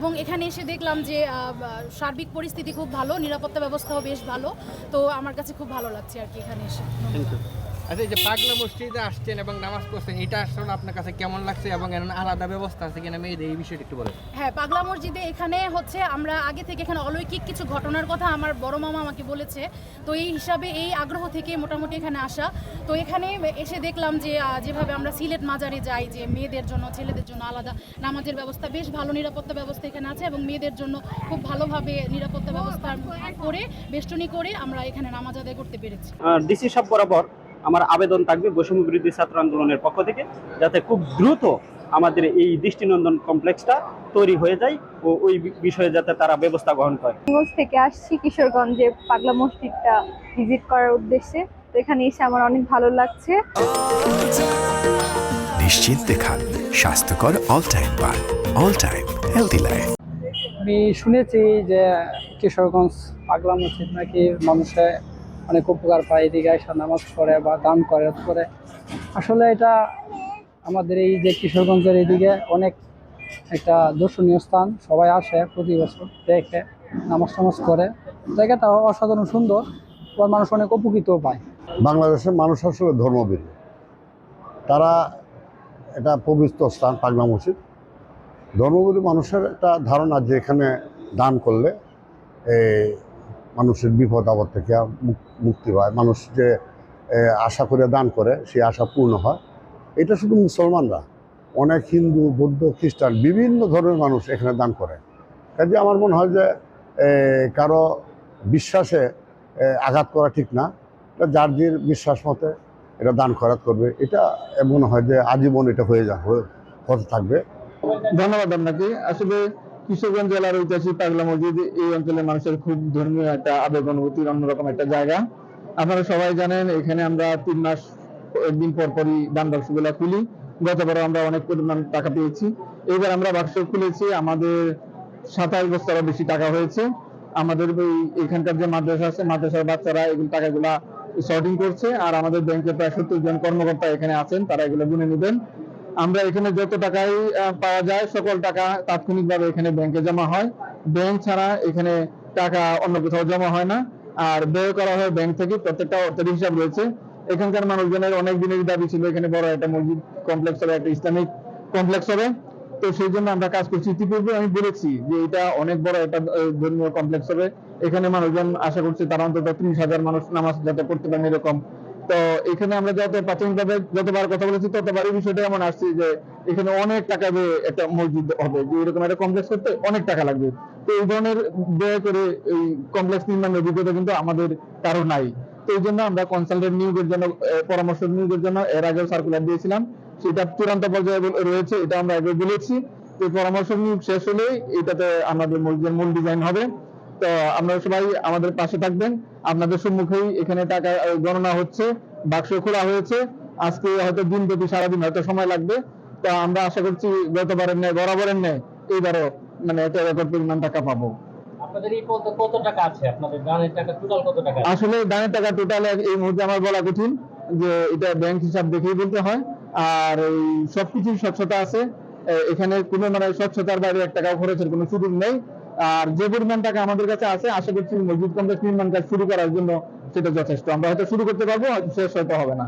এবং এখানে এসে দেখলাম যে সার্বিক পরিস্থিতি খুব ভালো, নিরাপত্তা ব্যবস্থাও বেশ ভালো। তো আমার কাছে খুব ভালো লাগছে আর কি এখানে এসে। আচ্ছা, এই যে পাগলা মসজিদে আসছেন এবং নামাজ পড়ছেন, এটা আসলে আপনার কাছে কেমন লাগছে এবং এর আলাদা ব্যবস্থা আছে কিনা মেয়েদের, এই বিষয়টা একটু বলেন। হ্যাঁ, পাগলা মসজিদে এখানে হচ্ছে আমরা আগে থেকে এখানে অলৌকিক কিছু ঘটনার কথা আমার বড় মামা আমাকে বলেছে। তো এই হিসাবে এই আগ্রহ থেকে মোটামুটি এখানে আসা। তো এখানে এসে দেখলাম যে যেভাবে আমরা সিলেট মাজারে যাই, যে মেয়েদের জন্য ছেলেদের জন্য আলাদা নামাজের ব্যবস্থা, বেশ ভালো নিরাপত্তা ব্যবস্থা এখানে আছে এবং মেয়েদের জন্য খুব ভালোভাবে নিরাপত্তা ব্যবস্থা করে বেষ্টনী করে আমরা এখানে নামাজ আদায় করতে পেরেছি। ডিসি সাহেব বরাবর আমার আবেদন থাকবে বৈষম্য বিরোধী ছাত্র আন্দোলনের পক্ষ থেকে, যাতে খুব দ্রুত আমাদের এই দৃষ্টিনন্দন কমপ্লেক্সটা তৈরি হয়ে যায় ও ওই বিষয়ে যাতে তারা ব্যবস্থা গ্রহণ করে। থেকে আসছি কিশোরগঞ্জে পাগলা মসজিদটা ভিজিট করার উদ্দেশ্যে। তো এখানে এসে আমার অনেক ভালো লাগছে। নিশ্চিন্তে খান স্বাস্থ্যকর অল টাইম পান, অল টাইম হেলদি লাইফ। আমি শুনেছি যে কিশোরগঞ্জ পাগলা মসজিদ নাকি মানুষে অনেক উপকার পায়, এদিকে এসে নামাজ পড়ে বা দান করে। আসলে এটা আমাদের এই যে কিশোরগঞ্জের এদিকে অনেক একটা দর্শনীয় স্থান, সবাই আসে প্রতি বছর দেখে নামাজ টামাজ করে। জায়গাটা অসাধারণ সুন্দর, আর মানুষ অনেক উপকৃতও পায়। বাংলাদেশের মানুষ আসলে ধর্মবিদ, তারা এটা পবিত্র স্থান পাগলা মসজিদ। ধর্মবিদ মানুষের একটা ধারণা যে এখানে দান করলে মানুষের বিপদ আপদ থেকে মুক্তি পায়, মানুষ যে আশা করে দান করে সেই আশা পূর্ণ হয়। এটা শুধু মুসলমানরা, অনেক হিন্দু, বৌদ্ধ, খ্রিস্টান, বিভিন্ন ধর্মের মানুষ এখানে দান করে। কাজে আমার মনে হয় যে কারো বিশ্বাসে আঘাত করা ঠিক না। যার যার বিশ্বাস মতে এটা দান খয়রাত করবে, এটা মনে হয় যে আজীবন এটা হতে থাকবে। ধন্যবাদ আপনাকে। আসলে কিশোরগঞ্জ জেলার ঐতিহাসিক পাগলা মসজিদ এই অঞ্চলের মানুষের খুব ধর্মীয় একটা আবেগ অনুভূতির অন্যরকম একটা জায়গা। আপনারা সবাই জানেন এখানে আমরা 3 মাস একদিন পর পরই দান বাক্সগুলো খুলি। গতবার আমরা অনেক পরিমাণ টাকা পেয়েছি, এবার আমরা বাক্স খুলেছি, আমাদের 27 বস্তারও বেশি টাকা হয়েছে। আমাদের এখানকার যে মাদ্রাসা আছে, মাদ্রাসার বাচ্চারা এগুলো টাকাগুলা সর্টিং করছে, আর আমাদের ব্যাংকে প্রায় 70 জন কর্মকর্তা এখানে আছেন, তারা এগুলো গুনে নেবেন। আমরা এখানে যত টাকাই পাওয়া যায় সকল টাকা তাৎক্ষণিকভাবে এখানে ব্যাংকে জমা হয়। ব্যাংক ছাড়া এখানে টাকা অন্য কোথাও জমা হয় না, আর ব্যয় করা হয় ব্যাংক থেকে। প্রত্যেকটা অর্থের হিসাব রয়েছে। এখানকার মানুষজনের অনেক দিনের দাবি ছিল এখানে বড় একটা মসজিদ কমপ্লেক্স হবে, একটা ইসলামিক কমপ্লেক্স হবে। তো সেই জন্য আমরা কাজ করছি। ইতিপূর্বে আমি বলেছি যে এটা অনেক বড় একটা ধর্মীয় কমপ্লেক্স হবে। এখানে মানুষজন আশা করছে তারা অন্তত 30,000 মানুষ নামাজ যাতে পড়তে পারেন এরকম। তো এখানে আমরা প্রাথমিকভাবে যতবার কথা বলেছি ততবারই বিষয়টা এমন আসছে যে এখানে অনেক টাকা দিয়ে একটা মসজিদ হবে, যে এরকম একটা কমপ্লেক্স করতে অনেক টাকা লাগবে। তো এই ধরনের ব্যয় করে এই কমপ্লেক্স নির্মাণের অভিজ্ঞতা কিন্তু আমাদের কারো নাই। তো এই জন্য আমরা কনসালটেন্ট নিয়োগের জন্য, পরামর্শ নিয়োগের জন্য এর আগেও সার্কুলার দিয়েছিলাম, সেটা চূড়ান্ত পর্যায়ে রয়েছে, এটা আমরা আগে বলেছি। তো পরামর্শ নিয়োগ শেষ হলেই এটাতে আমাদের মসজিদের মূল ডিজাইন হবে। তো আপনারা সবাই আমাদের পাশে থাকবেন। আপনাদের সম্মুখেই এখানে টাকা গণনা হচ্ছে, বাক্স খোলা হয়েছে। আজকে হয়তো দিন প্রতি সারাদিন হয়তো সময় লাগবে। তো আমরা আশা করছি গতবারের ন্যায়, বরাবরের ন্যায় এইবারও মানে একটা রেকর্ড পরিমাণ টাকা পাবো। আপনাদের এই কত টাকা আছে? আপনাদের দানের টাকা টোটাল কত টাকা? আসলে দানের টাকা টোটাল এই মুহূর্তে আমার বলা কঠিন, যে এটা ব্যাংক হিসাব দেখেই বলতে হয়। আর এই সবকিছুর স্বচ্ছতা আছে এখানে, কোনো মানে স্বচ্ছতার বাইরে 1 টাকাও খরচের কোনো সুযোগ নেই। আর যে পরিমাণ টাকা আমাদের কাছে আছে, আশা করছি মসজিদ কমপ্লেক্স নির্মাণ কাজ শুরু করার জন্য সেটা যথেষ্ট। আমরা হয়তো শুরু করতে পারবো, শেষ হয়তো হবে না।